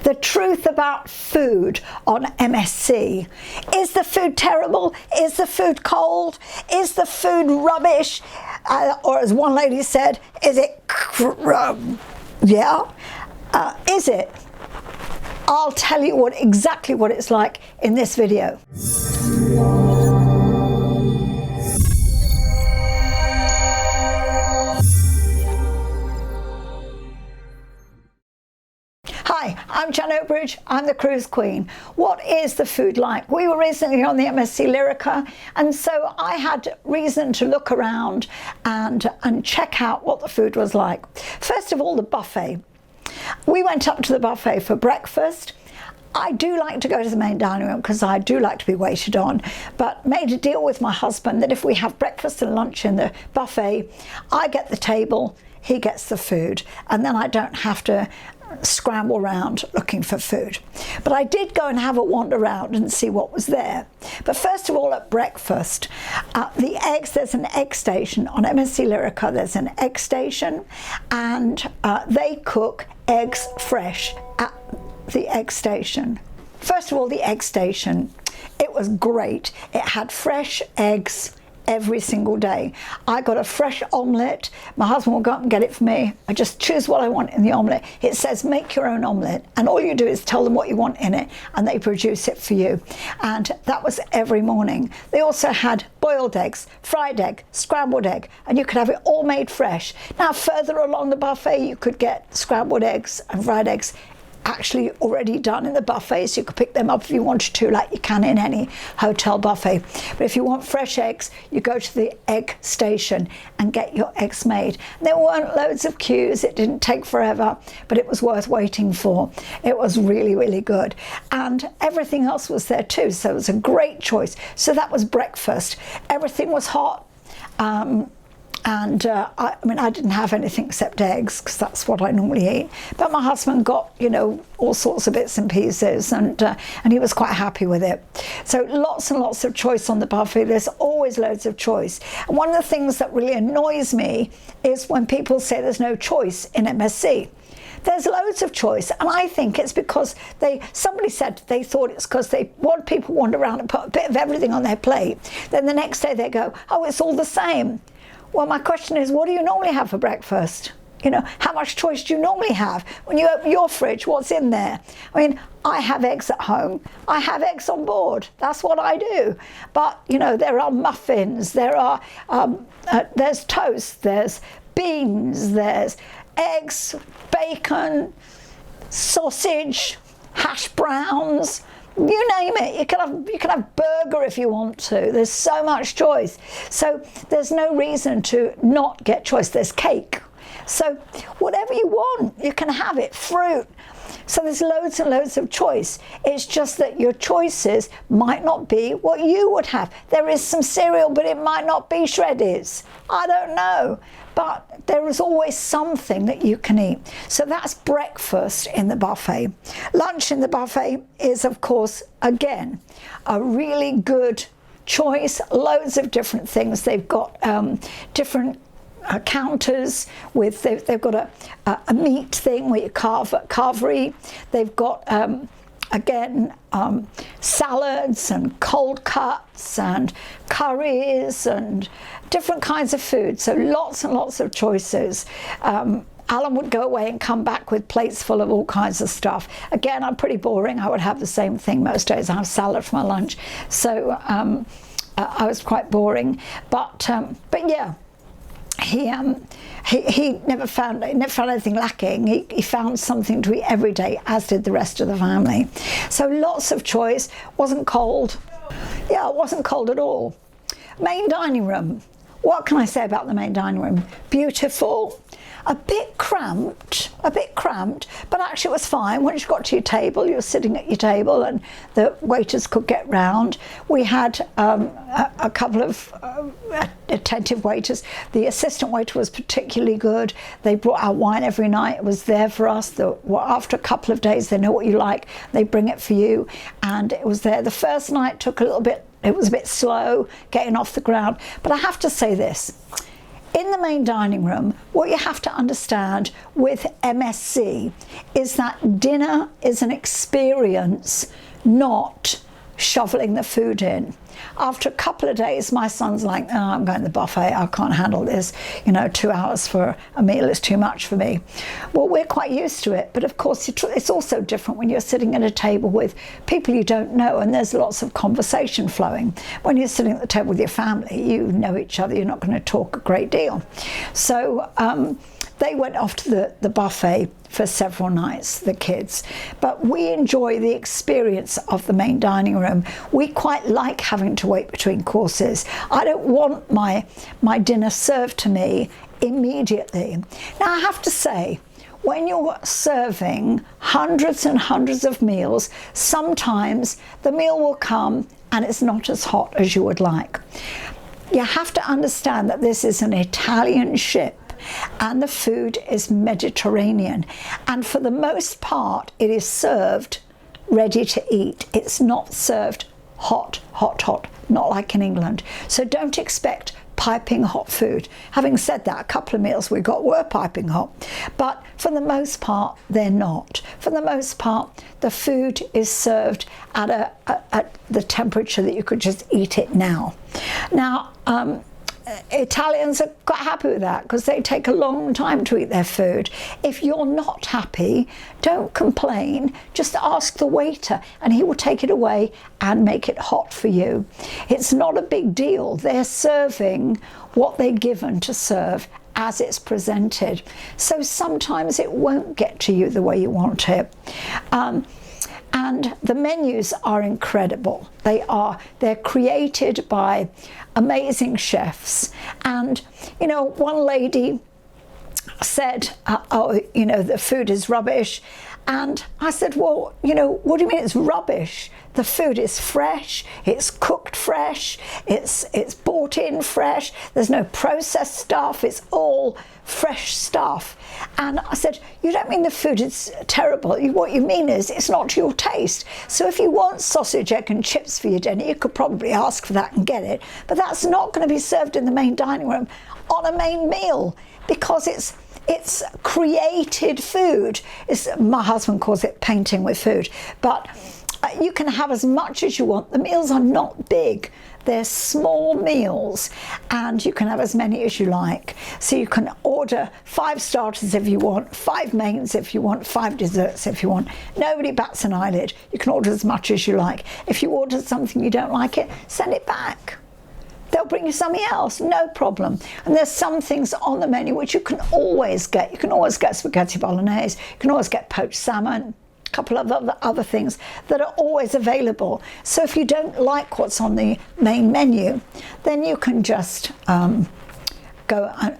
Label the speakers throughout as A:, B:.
A: The truth about food on MSC. Is the food terrible? Is the food cold? Is the food rubbish? Or as one lady said, is it is it? I'll tell you exactly what it's like in this video. Hi, I'm Jan Oakbridge, I'm the cruise queen. What is the food like? We were recently on the MSC Lyrica, and so I had reason to look around and check out what the food was like. First of all, the buffet. We went up to the buffet for breakfast. I do like to go to the main dining room because I do like to be waited on, but made a deal with my husband that if we have breakfast and lunch in the buffet, I get the table, he gets the food, and then I don't have to scramble around looking for food. But I did go and have a wander around and see what was there. But first of all, at breakfast, the eggs, there's an egg station on MSC Lyrica. There's an egg station, and they cook eggs fresh at the egg station. First of all, the egg station, it was great. It had fresh eggs every single day. I got a fresh omelette. My husband will go up and get it for me. I just choose what I want in the omelette. It says make your own omelette, and all you do is tell them what you want in it and they produce it for you. And that was every morning. They also had boiled eggs, fried egg, scrambled egg, and you could have it all made fresh. Now further along the buffet you could get scrambled eggs and fried eggs actually already done in the buffet, so you could pick them up if you wanted to, like you can in any hotel buffet. But if you want fresh eggs, you go to the egg station and get your eggs made. There weren't loads of queues, it didn't take forever, but it was worth waiting for. It was really, really good. And everything else was there too, so it was a great choice. So that was breakfast. Everything was hot. I didn't have anything except eggs because that's what I normally eat. But my husband got, all sorts of bits and pieces, and he was quite happy with it. So lots and lots of choice on the buffet. There's always loads of choice. And one of the things that really annoys me is when people say there's no choice in MSC. There's loads of choice, and I think it's because somebody said they thought it's because people wander around and put a bit of everything on their plate. Then the next day they go, oh, it's all the same. Well, my question is, what do you normally have for breakfast? How much choice do you normally have? When you open your fridge, what's in there? I mean, I have eggs at home. I have eggs on board. That's what I do. But, there are muffins, there's toast, there's beans, there's eggs, bacon, sausage, hash browns. You name it. You can have burger if you want to. There's so much choice. So there's no reason to not get choice. There's cake. So whatever you want, you can have it. Fruit. So there's loads and loads of choice. It's just that your choices might not be what you would have. There is some cereal, but it might not be Shreddies. I don't know. But there is always something that you can eat. So that's breakfast in the buffet. Lunch in the buffet is, of course, again, a really good choice. Loads of different things. They've got different counters with, they've got a meat thing where you carvery. They've got again, salads and cold cuts and curries and different kinds of food. So lots and lots of choices. Alan would go away and come back with plates full of all kinds of stuff. Again, I'm pretty boring. I would have the same thing most days. I have salad for my lunch. So I was quite boring. But yeah. He never found anything lacking. He found something to eat every day, as did the rest of the family. So lots of choice. Wasn't cold. Yeah, it wasn't cold at all. Main dining room. What can I say about the main dining room? Beautiful. A bit cramped, but actually it was fine. Once you got to your table, you were sitting at your table and the waiters could get round. We had a couple of attentive waiters. The assistant waiter was particularly good. They brought our wine every night. It was there for us. After a couple of days, they know what you like. They bring it for you, and it was there. The first night took a little bit, it was a bit slow getting off the ground. But I have to say this. In the main dining room, what you have to understand with MSC is that dinner is an experience, not shoveling the food in. After a couple of days, my son's like, oh, I'm going to the buffet, I can't handle this, 2 hours for a meal is too much for me. Well, we're quite used to it, but of course it's also different when you're sitting at a table with people you don't know and there's lots of conversation flowing. When you're sitting at the table with your family, you know each other, you're not going to talk a great deal. So they went off to the buffet for several nights, the kids. But we enjoy the experience of the main dining room. We quite like having to wait between courses. I don't want my dinner served to me immediately. Now I have to say, when you're serving hundreds and hundreds of meals, sometimes the meal will come and it's not as hot as you would like. You have to understand that this is an Italian ship and the food is Mediterranean, and for the most part it is served ready to eat. It's not served hot, not like in England. So don't expect piping hot food. Having said that, a couple of meals we got were piping hot, but for the most part they're not. For the most part the food is served at the temperature that you could just eat it now. Now Italians are quite happy with that because they take a long time to eat their food. If you're not happy, don't complain, just ask the waiter and he will take it away and make it hot for you. It's not a big deal. They're serving what they're given to serve as it's presented. So sometimes it won't get to you the way you want it. And the menus are incredible. They're created by amazing chefs. And, one lady said, the food is rubbish. And I said, well, what do you mean it's rubbish? The food is fresh, it's cooked fresh, it's bought in fresh, there's no processed stuff, it's all fresh stuff. And I said, you don't mean the food is terrible, what you mean is it's not to your taste. So if you want sausage, egg and chips for your dinner, you could probably ask for that and get it, but that's not going to be served in the main dining room on a main meal because it's created food. My husband calls it painting with food, but you can have as much as you want. The meals are not big. They're small meals and you can have as many as you like. So you can order 5 starters if you want, 5 mains if you want, 5 desserts if you want. Nobody bats an eyelid. You can order as much as you like. If you order something you don't like it, send it back. They'll bring you something else, no problem. And there's some things on the menu which you can always get. You can always get spaghetti bolognese, you can always get poached salmon, a couple of other things that are always available. So if you don't like what's on the main menu, then you can just go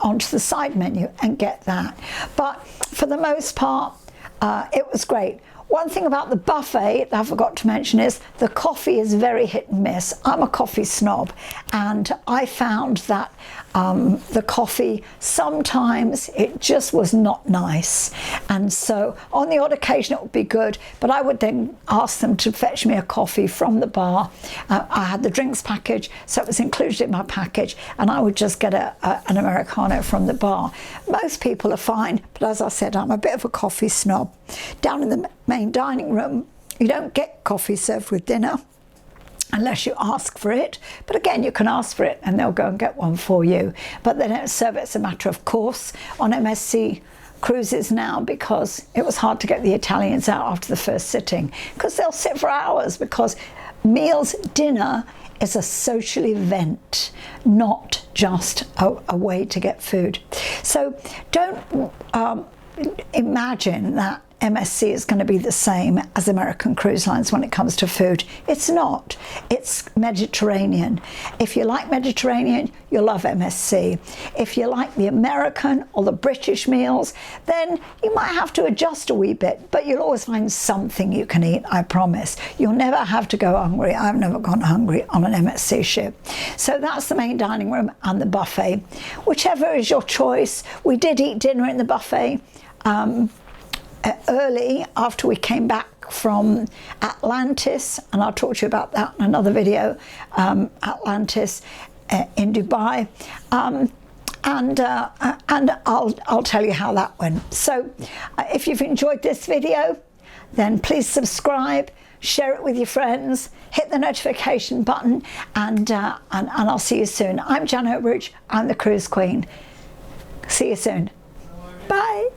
A: onto the side menu and get that. But for the most part, it was great. One thing about the buffet that I forgot to mention is the coffee is very hit and miss. I'm a coffee snob and I found that the coffee, sometimes it just was not nice. And so on the odd occasion it would be good, but I would then ask them to fetch me a coffee from the bar. I had the drinks package, so it was included in my package, and I would just get an Americano from the bar. Most people are fine, but as I said, I'm a bit of a coffee snob. Down in the main dining room, you don't get coffee served with dinner unless you ask for it, but again you can ask for it and they'll go and get one for you, but they don't serve it as a matter of course on MSC cruises now, because it was hard to get the Italians out after the first sitting because they'll sit for hours, because dinner is a social event, not just a way to get food. So don't imagine that MSC is going to be the same as American Cruise Lines when it comes to food. It's not. It's Mediterranean. If you like Mediterranean, you'll love MSC. If you like the American or the British meals, then you might have to adjust a wee bit, but you'll always find something you can eat, I promise. You'll never have to go hungry. I've never gone hungry on an MSC ship. So that's the main dining room and the buffet. Whichever is your choice. We did eat dinner in the buffet early after we came back from Atlantis, and I'll talk to you about that in another video. Atlantis in Dubai, and I'll tell you how that went. So if you've enjoyed this video, then please subscribe, share it with your friends, hit the notification button, and I'll see you soon. I'm Jan Oakbridge, I'm the Cruise Queen. See you soon. Bye.